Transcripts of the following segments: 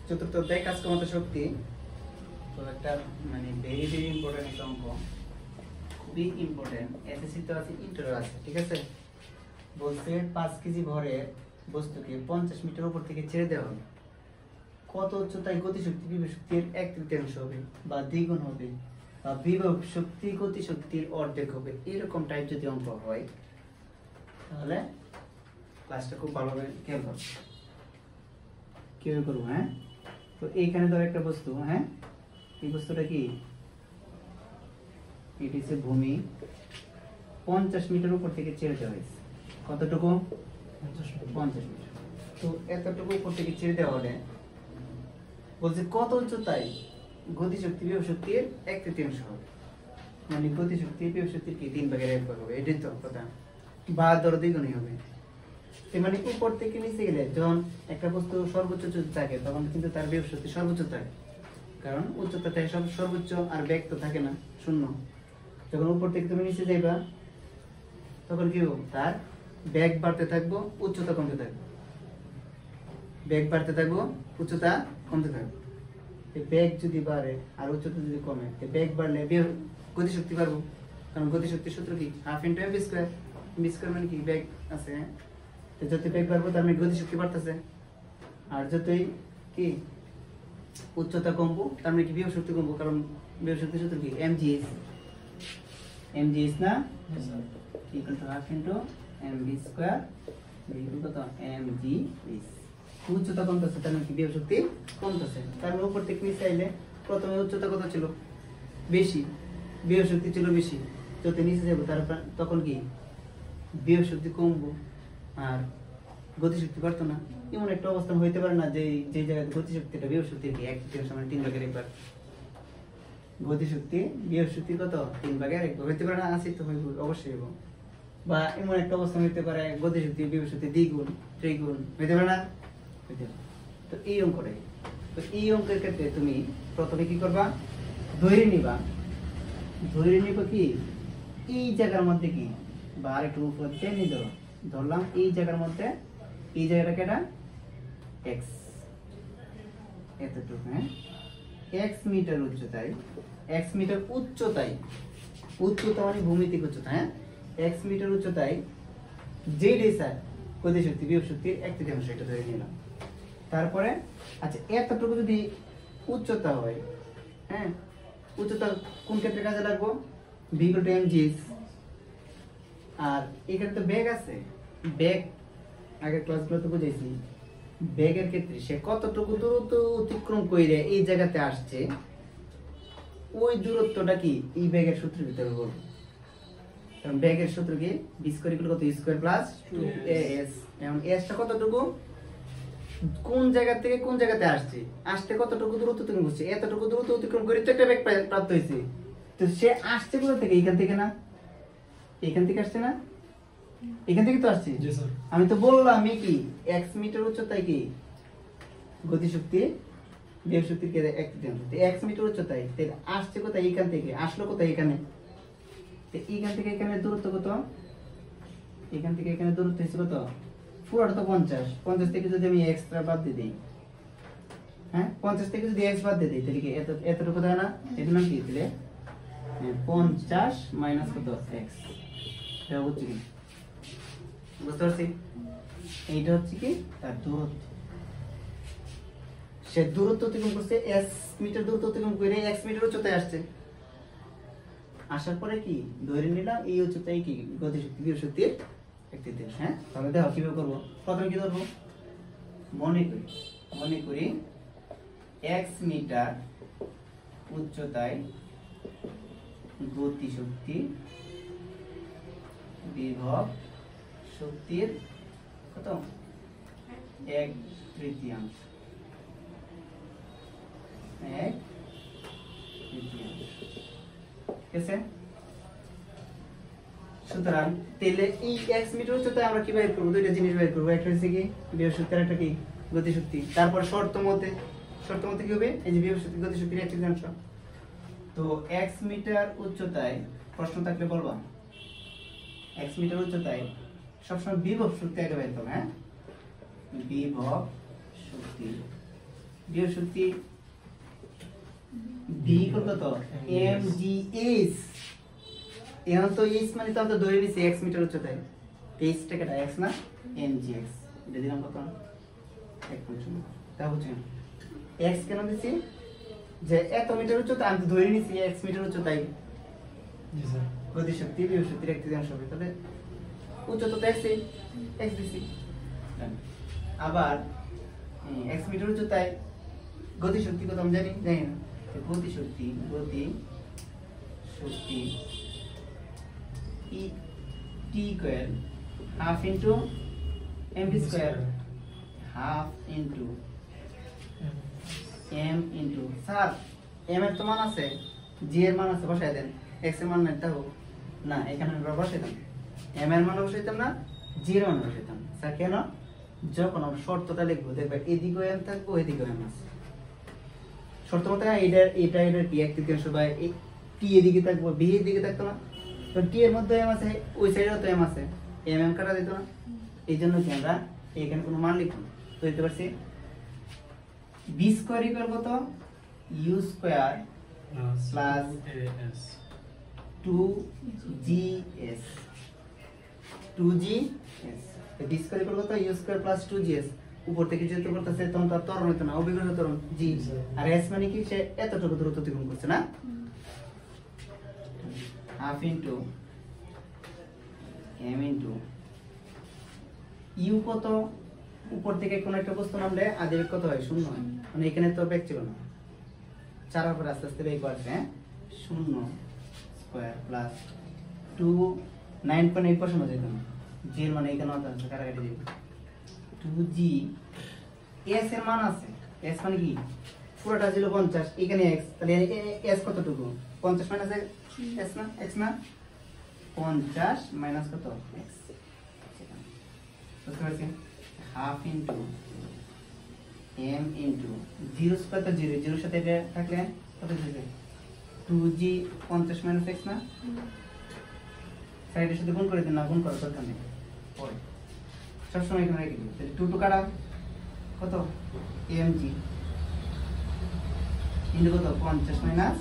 চতুর্থ অধ্যায় কাজ ক্ষমতা শক্তি। তো একটা মানে ভেরি ভেরি ইম্পর্টেন্ট একটা অঙ্ক, খুবই ইম্পর্টেন্ট। এসএসসি তো আছে, ইন্টারও আছে, ঠিক আছে। বলছে 5 কেজি ভরের বস্তুকে 50 মিটার উপর থেকে ছেড়ে দেওয়া হবে। কত উচ্চতায় গতিশক্তি বিভব শক্তির 1/3 হবে বা দ্বিগুণ হবে বা বিভব শক্তি গতিশক্তির অর্ধেক হবে, এরকম টাইপ যদি অঙ্ক হয় তাহলে ক্লাসটা খুব ভালোভাবে খেয়াল করো, কিভাবে করবো। হ্যাঁ, তো এইখানে ধর একটা বস্তু, হ্যাঁ, এই বস্তুটা কি, এটি হচ্ছে ভূমি, 50 মিটার উপর থেকে ছেড়ে দেওয়া হয়েছে। কতটুকু? 50 মিটার। তো এতটুকু উপর থেকে ছেড়ে দেওয়া হলে বলছে কত উচ্চতায় গতিশক্তি বিভব শক্তির 1/3 হবে, মানে গতিশক্তি বিভব শক্তির কি 3/1 হবে, এটাই তো কথা, বা ধরো দ্বিগুণই হবে। মানে উপর থেকে নিচে গেলে যখন একটা বস্তু সর্বোচ্চ উচ্চতা থাকে তখন কিন্তু তার বিভব শক্তি সর্বোচ্চ থাকে, কারণ উচ্চতা থাকে সর্বোচ্চ, আর বেগ তো থাকে না, শূন্য। যখন উপর থেকে তুমি নিচে যাইবা তখন কি হবে, তার বেগ বাড়তে থাকবো, উচ্চতা কমতে থাকবে, বেগ বাড়তে থাকবো, উচ্চতা কমতে থাকবে। বেগ যদি বাড়ে আর উচ্চতা যদি কমে, বেগ বাড়লে গতিশক্তি বাড়বো, কারণ গতিশক্তির সূত্র কি, half into M square. M square মানে কি, বেগ আছে, তো যত বেগ বাড়বো তার মানে গতিশক্তি বাড়তেছে, আর যতই কি উচ্চতা কমবো তার মানে কি বিভব শক্তি কমবো, কারণ বিভব শক্তির সূত্র কি, এমজিএস। এমজিএস না, equal to half into M B square equal কত, এমজিএস। উচ্চতা কমতেছে তার মানে কি বিভব শক্তি কমতেছে, তার মানে উপর থেকে নিচে আইলে প্রথমে উচ্চতা কত ছিল, বেশি, বিভব শক্তি ছিল বেশি, যত নিচে যাবো তারপর তখন কি বিভব শক্তি কমবো আর গতিশক্তি বাড়তো না। এমন একটা অবস্থান হইতে পারে না যে যে জায়গায় গতিশক্তিটা বিভব শক্তির কি 1/3 মানে 3/1 গতিশক্তি বিভব শক্তি কত 3/1 হইতে পারে না, আছে তো হইব, অবশ্যই হইব। বা এমন একটা অবস্থান হইতে পারে গতিশক্তি বিভব শক্তি দ্বিগুণ ত্রিগুণ হইতে পারে না, হইতে পারে। তো এই অঙ্কটাই, তো এই অঙ্কের ক্ষেত্রে তুমি প্রথমে কি করবা, ধরে নিবা কি এই জায়গার মধ্যে কি, বা আরেকটু উপর টেনে ধরো, ধরলাম এই জায়গার মধ্যে, এই জায়গাটাকে এটা এক্স, এতটুকু, হ্যাঁ, এক্স মিটার উচ্চতায়, এক্স মিটার উচ্চতায়, উচ্চতা মানে ভূমিতিক উচ্চতা, হ্যাঁ, এক্স মিটার উচ্চতায় যেটাই স্যার গতিশক্তি বিভব শক্তির 1/3 এটা ধরে নিলাম। তারপরে আচ্ছা এতটুকু যদি উচ্চতা হয়, হ্যাঁ, উচ্চতা কোন ক্ষেত্রে কাজে লাগবো, ভি ইকুয়াল টু এমজিএস। আর এখানে তো বেগ আছে, বেগ আগের ক্লাসগুলোতে বুঝাইছি, বেগের ক্ষেত্রে সে কতটুকু দূরত্ব অতিক্রম করে এই জায়গাতে আসছে, ওই দূরত্বটা কি এই বেগের সূত্রের ভিতরে বলবো, কারণ বেগের সূত্র কি বি স্কয়ার ইকুয়াল কত, স্কয়ার প্লাস 2as। এখন এসটা কতটুকু, কোন জায়গা থেকে কোন জায়গাতে আসছে, আসতে কতটুকু দূরত্ব অতিক্রম করছে, এতটুকু দূরত্ব অতিক্রম করে তো একটা বেগ প্রাপ্ত হয়েছে। তো সে আসছে কোথা থেকে, এইখান থেকে না, এখান থেকে আসছে না, এখান থেকে তো আসছে। আমি তো বললাম কি x মিটার উচ্চতায় কি গতিশক্তি বিভব শক্তির কে 1/3, x মিটার উচ্চতায় তাহলে আসছে কোথায়, এইখান থেকে আসলো কোথায়, এখানে। তো এইখান থেকে এখানে দূরত্ব কত, এখান থেকে এখানে দূরত্ব হচ্ছে কত, পুরোটা তো 50 থেকে যদি আমি এক্সট্রা বাদ দিয়ে দিই, হ্যাঁ, 50 থেকে যদি x বাদ দিয়ে দিই তাহলে কি এতটুকু দেয় না, এর নাম কি দিলে 50 মাইনাস কত x, এটা হচ্ছে কি, বুঝতে পারছি, এইটা হচ্ছে কি তার দূরত্ব, সে দূরত্ব অতিক্রম করছে, s মিটার দূরত্ব অতিক্রম করে x মিটার উচ্চতায় আসছে, আসার পরে কি ধরে নিলাম এই উচ্চতায় কি গতিশক্তি বিভব শক্তির 1/3। হ্যাঁ, তাহলে দেখো কিভাবে করবো, প্রথমে কি ধরবো, মনে করি x মিটার উচ্চতায় গতিশক্তি বিভব শক্তির কত 1/3, ঠিক আছে। সুতরাং তাহলে এই x মিটার উচ্চতায় আমরা কি বের করব, দুইটা জিনিস বের করব, একটা হচ্ছে কি বিভব শক্তি আর একটা কি গতিশক্তি। তারপর শর্ত মতে কি হবে, এই যে বিভব শক্তি গতিশক্তির 1/3। তো x মিটার উচ্চতায় প্রশ্ন থাকলে বলবা, x মিটার উচ্চতায় সবসময় বিভব শক্তি আগে বের করবে, হ্যাঁ, বিভব শক্তি বিভব শক্তি ভি কত mgh এখন তো h মানে তো আমরা ধরে নিছি x মিটার উচ্চতায় h টাকে x না mgx এটা দিলাম কত 1.0 তা বুঝছেন x কেন দিছি যে এত মিটার উচ্চতা আমি তো ধরে নিছি x মিটার উচ্চতায় জি স্যার গতি শক্তি বিভব শক্তির এক তৃতীয়াংশ হবে তাহলে উচ্চতা তো x দিছি আবার x মিটার উচ্চতায় গতি শক্তি কত আমি জানি না গতি শক্তি e t square half into mv square half into m into sir m এর তো মান আছে g এর মান আছে বসায় দেন x এর মান নেটা হোক না এখানে আমরা বসাই দাম m এর মান বসাইতাম না g এর মান বসাইতাম স্যার কেন যখন আমরা শর্তটা লিখবো দেখবে এদিকে m থাকবে ওইদিকে m আছে শর্ত মতে এটা কি এক তৃতীয়াংশ বা t এদিকে থাকবে b এদিকে থাকতো না তো t এর মধ্যে m আছে ওই সাইডেও তো m আছে m কাটা দিত না এইজন্য কি আমরা এখানে কোনো মান লিখব তো দিতে পারছি b স্কয়ার ইকুয়াল কত u square plus as 2gs 2gs b square equal কত u স্কয়ার প্লাস 2gs উপর থেকে যেহেতু করতেছে তখন তার ত্বরণ হতো না অবিকর্ণ ত্বরণ g আর s মানে কি সে এতটুকু দূরত্ব অতিক্রম করছে না half into m into u কত উপর থেকে কোন একটা বস্তু নামলে আগে কত হয় শূন্য হয় মানে এখানে তো বেগ ছিল না চার উপর আস্তে আস্তে বেগ বাড়ছে 0 স্কয়ার প্লাস 2 9.8% যেত না g এর মানে এখানে আছে কাটাকাটি দিই 2g s এর মান আছে s মানে কি পুরোটা ছিল 50 এখানে x তাহলে s কতটুকু 50 মাইনাস s না x না 50 মাইনাস কত x বুঝতে পারছেন half into m into 0 square তো 0 0 সাথে এটা থাকলে কত হবে 2g 50 মাইনাস x না সাইডের সাথে গুণ করে দিন না গুণ করার দরকার নেই পরে সবসময় এখানে রেখে দিই তাহলে 2 কাটা কত mg ইনটু কত 50 মাইনাস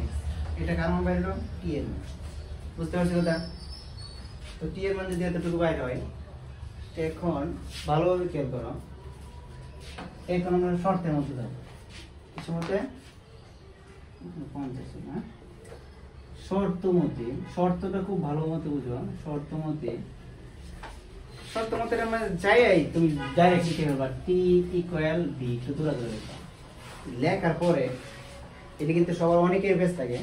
x এটা কার মান বাইরে t এর বুঝতে পারছো কথা তো t এর মান যদি এতটুকু বাইরে হয় এখন ভালোভাবে খেয়াল করো এখন আমরা শর্তের মধ্যে যাব কিছু মতে 50 না শর্তটা খুব ভালো মতে বুঝো শর্ত মতে আমরা যাই তুমি ডাইরেক্ট লিখে ফেলবা t ইকুয়াল b একটু দূরে দূরে লেখার পরে এটা কিন্তু সবার অনেকের বেশ থাকে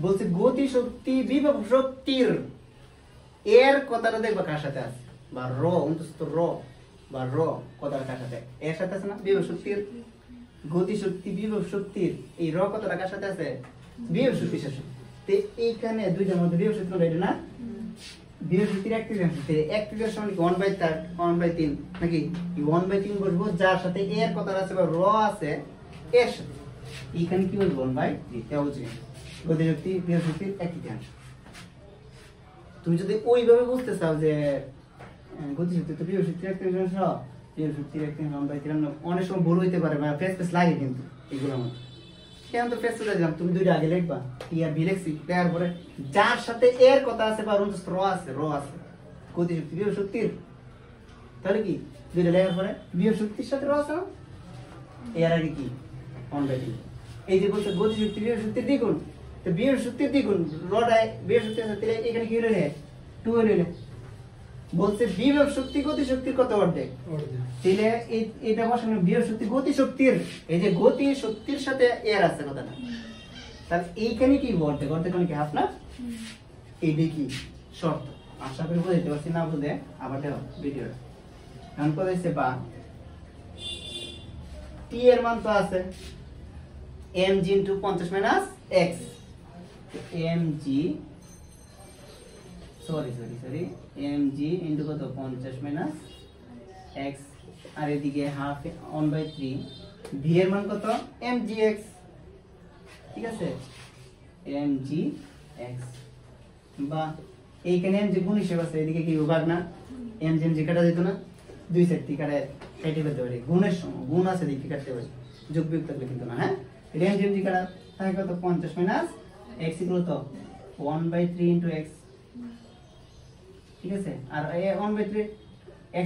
বলছে গতি শক্তি বিভব শক্তির এর কথাটা দেখবা কার সাথে আছে বা র অন্তত র বা র কথাটা কার সাথে এর সাথে আছে না বিভব শক্তির গতি শক্তি বিভব শক্তির এই র কথাটা কার সাথে আছে বিভব শক্তির সাথে তো এইখানে দুইটার মধ্যে বিভব শক্তি এটা না বিভব শক্তির এক তৃতীয়াংশ এক তৃতীয়াংশ মানে 1/3 নাকি 1/3 বসবো যার সাথে এর কথাটা আছে বা র আছে এর সাথে এইখানে কি বলবো 1/3 তা হচ্ছে গতি শক্তি বিভব শক্তির এক তৃতীয়াংশ তুমি যদি ওইভাবে বুঝতে চাও যে গতি শক্তি তো বিভব শক্তির এক তৃতীয়াংশ বিভব শক্তির এক তৃতীয়াংশ 1/3 অনেক সময় ভুল হইতে পারে মানে ফেস লাগে কিন্তু এগুলোর মধ্যে কেন তো ফেস চলে দিলাম তুমি দুইটা আগে লিখবা টি আর বি লিখছি দেওয়ার পরে যার সাথে এর কথা আছে বা র আছে গতি শক্তি বিভব শক্তির তাহলে কি দুইটা লেখার পরে বিভব শক্তির সাথে র আছে না এর আগে কি 1/3 এই যে বলছে গতি শক্তি বিভব শক্তির দ্বিগুণ তো বিভব শক্তির দ্বিগুণ রটায় বিভব শক্তির সাথে এখানে কি হলো 2 হলো বলছে বিভব শক্তি গতি শক্তির কত অর্ধেক তাহলে এটা বসানো বিভব শক্তি গতি শক্তির এই যে গতি শক্তির সাথে এর আছে কথাটা তাহলে এইখানে কি অর্ধেক মানে কি হাফ না এইটা কি শর্ত আশা করি বুঝতে পারছি না বুঝে আবার দেখো ভিডিও এখন কথা হচ্ছে বা t এর মান তো আছে mg * 50 minus x mg sorry mg * কত 50 মাইনাস x আর এদিকে হাফ 1/3 v এর মান কত mgx ঠিক আছে mgx বা এইখানে mg গুণ হিসেব আছে এদিকে কি ভাগ না mg কাটা যেত না দুই সাইড থেকে কাটা কেটে ফেলতে পারি, গুণের সময় গুণ আছে দেখে কাটতে পারি, যোগ বিয়োগ থাকলে কিন্তু না। হ্যাঁ, এটা এমজি কাটা থাকে কত 50 মাইনাস x ইকুয়াল তো 1/3 ইনটু x, ঠিক আছে। আর এই 1/3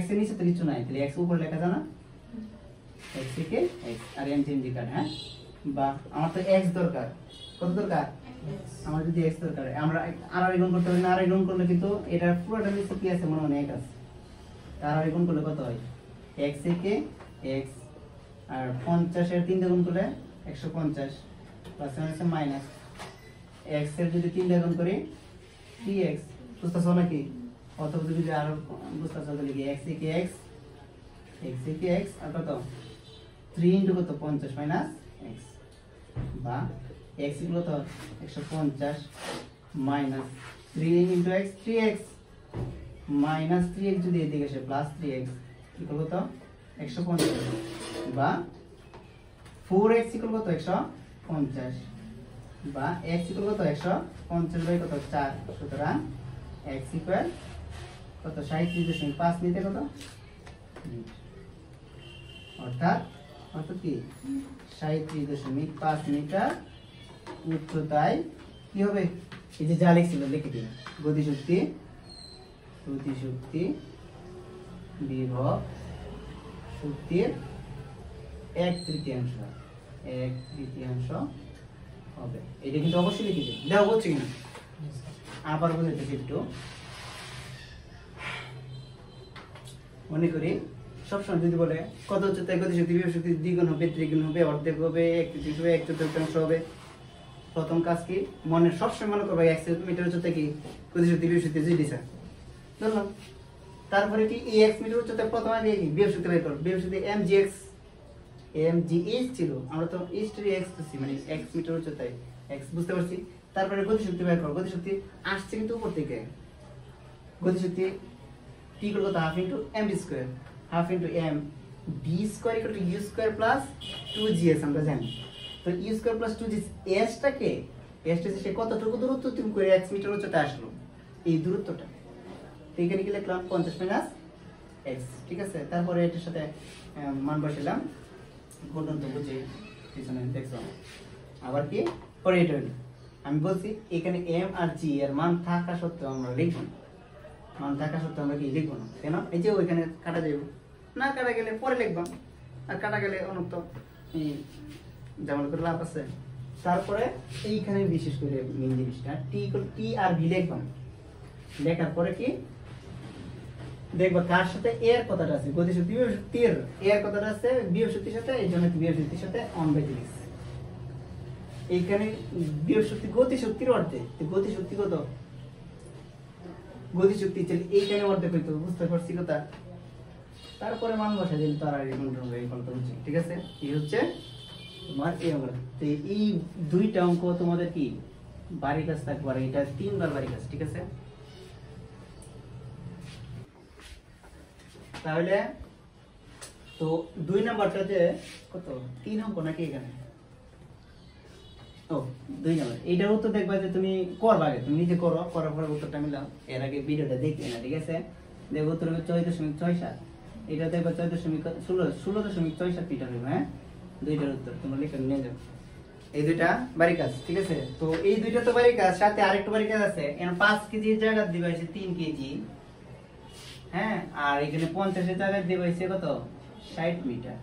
x এর নিচে তো কিছু নাই, তাহলে x উপরে লেখা যায় না, x থেকে x আর এমজি কাটা। হ্যাঁ, বা আমার তো x দরকার, কত দরকার, আমার যদি x দরকার, আমরা আর গুণ করতে হবে না, আর গুণ করলে কিন্তু এটা পুরোটা নিচে কি আছে মনে মনে এক আছে, আর গুণ করলে কত হয় x থেকে x, আর 50 এর 3 গুণ করলে 150 প্লাস আছে মাইনাস x এর যদি 3 গুণ করি 3x, বুঝতেছো নাকি? অথবা যদি আরো বুঝতেছো তাহলে কি x থেকে x থেকে x আর কত 3 ইনটু কত 50 মাইনাস x, বা x ইকুয়াল তো 150 minus 3 into x 3x minus 3x যদি এদিকে আসে প্লাস 3x ইকুয়াল কত 150, বা 4x ইকুয়াল কত 150, বা x ইকুয়াল কত 150 বাই কত 4, সুতরাং x ইকুয়াল কত 37.5 নিতে কত, অর্থাৎ কি 37.5 মিটার উচ্চতায় কি হবে, এই যে যা লিখছিল লিখে দিন, গতিশক্তি বিভব শক্তির 1/3 হবে। এটা কিন্তু অবশ্যই লিখে দিন, দেওয়া বলছি কিনা আবার বলতেছি একটু। মনে করি সবসময় যদি বলে কত উচ্চতায় গতিশক্তি বিভব শক্তি দ্বিগুণ হবে, ত্রিগুণ হবে, অর্ধেক হবে, 1/3 হবে, 1/4 হবে, প্রথম কাজ কি মনে সবসময় মনে করবে 1 মিটার উচ্চতায় কি গতিশক্তি বিভব শক্তি জি দিছে ধরলাম। তারপরে কি এই 1 মিটার উচ্চতায় প্রথম আগে কি বিভব শক্তি বের করব, বিভব শক্তি mgx ছিল, আমরা তো হিস্ট্রি x করছি, মানে 1 মিটার উচ্চতায় x বুঝতে পারছি। তারপরে গতিশক্তি বের করব, গতিশক্তি আসছে কিন্তু উপর থেকে, গতিশক্তি t ইকুয়াল কত half into mv square, half into m b square equal to u square plus 2gs, আমরা জানি তো u square plus 2gs, s টাকে সে কতটুকু দূরত্ব তুমি করে 1 মিটার উচ্চতায় আসলো, এই দূরত্বটা এখানে কি লিখলাম 50 মাইনাস x, ঠিক আছে। তারপরে এটার সাথে মান বসালাম, ঘটন তো বুঝে পিছনে দেখছো। আবার কি পরে এটা হলো আমি বলছি এখানে m আর g এর মান থাকা সত্ত্বেও আমরা লিখব না, মান থাকা সত্ত্বেও আমরা কি লিখব না, কেন? এই যে ওইখানে কাটা যাবে না, কাটা গেলে পরে লিখবা, আর কাটা গেলে অনন্ত এই যেমন করে লাভ আছে। তারপরে এইখানে বিশেষ করে মেইন জিনিসটা t আর v লিখবা, লেখার পরে কি দেখবা কার সাথে এর কথাটা আছে, গতিশক্তি বিভব শক্তির এর কথাটা আছে বিভব শক্তির সাথে, এই জন্য বিভব শক্তির সাথে 1/3। এইখানে বিভব শক্তি গতিশক্তির অর্ধেক, গতিশক্তি কত, গতিশক্তি চলে এইখানে অর্ধেক হইতো, বুঝতে পারছি কথা। তারপরে মান বসা দিল, তার এই কোনটা বুঝছি, ঠিক আছে। এই হচ্ছে তোমার এই অঙ্ক, তো এই দুইটা অঙ্ক তোমাদের কি বাড়ি কাজ থাকবে, আর এটা 3 বার বাড়ি কাজ, ঠিক আছে। তাহলে তো 2 নাম্বারটা যে কত 3 অঙ্ক নাকি এখানে, ও 2 নাম্বার, এইটার উত্তর দেখবা যে তুমি করবা, আগে তুমি নিজে করো, করার পরে উত্তরটা মিলাও, এর আগে ভিডিওটা দেখবে না, ঠিক আছে। দেখো উত্তর হবে 14.67, এটা দেখবা 16.67 মিটার হবে। হ্যাঁ, দুইটার উত্তর তোমরা লিখে নিয়ে যাও, এই দুইটা বাড়ি কাজ, ঠিক আছে। তো এই দুইটা তো বাড়ি কাজ, সাথে আরেকটা বাড়ি কাজ আছে, এখানে 5 কেজি জায়গা দিবা হইছে 3 কেজি, হ্যাঁ, আর এখানে 50 এর জায়গায় দেব হইছে কত 60 মিটার।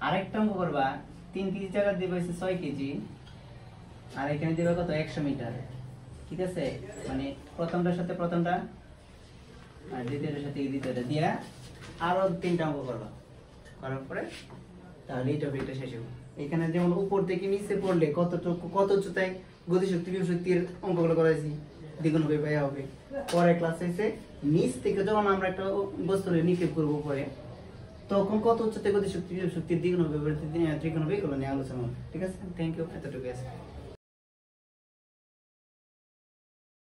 আরেকটা অঙ্ক করবা, 3 কেজি জায়গা দেব হইছে 6 কেজি, আর এখানে দেব কত 100 মিটার, ঠিক আছে। মানে প্রথমটার সাথে প্রথমটা আর দ্বিতীয়টার সাথে দ্বিতীয়টা দিয়া আরো 3টা অঙ্ক করবা, করার পরে তাহলে এই টপিকটা শেষ হবে। এখানে যেমন উপর থেকে নিচে পড়লে কত উচ্চতায় গতিশক্তি বিভব শক্তির অঙ্কগুলো করাইছি, দ্বিগুণ হবে ব্যয় হবে। পরে ক্লাস হইছে নিচ থেকে যখন আমরা একটা বস্তু নিক্ষেপ করব পরে, তখন কত উচ্চতায় গতিশক্তি বিভব শক্তির দ্বিগুণ হবে, ত্রিগুণ হবে, এগুলো নিয়ে আলোচনা হবে, ঠিক আছে। থ্যাংক ইউ, এতটুকু আছে।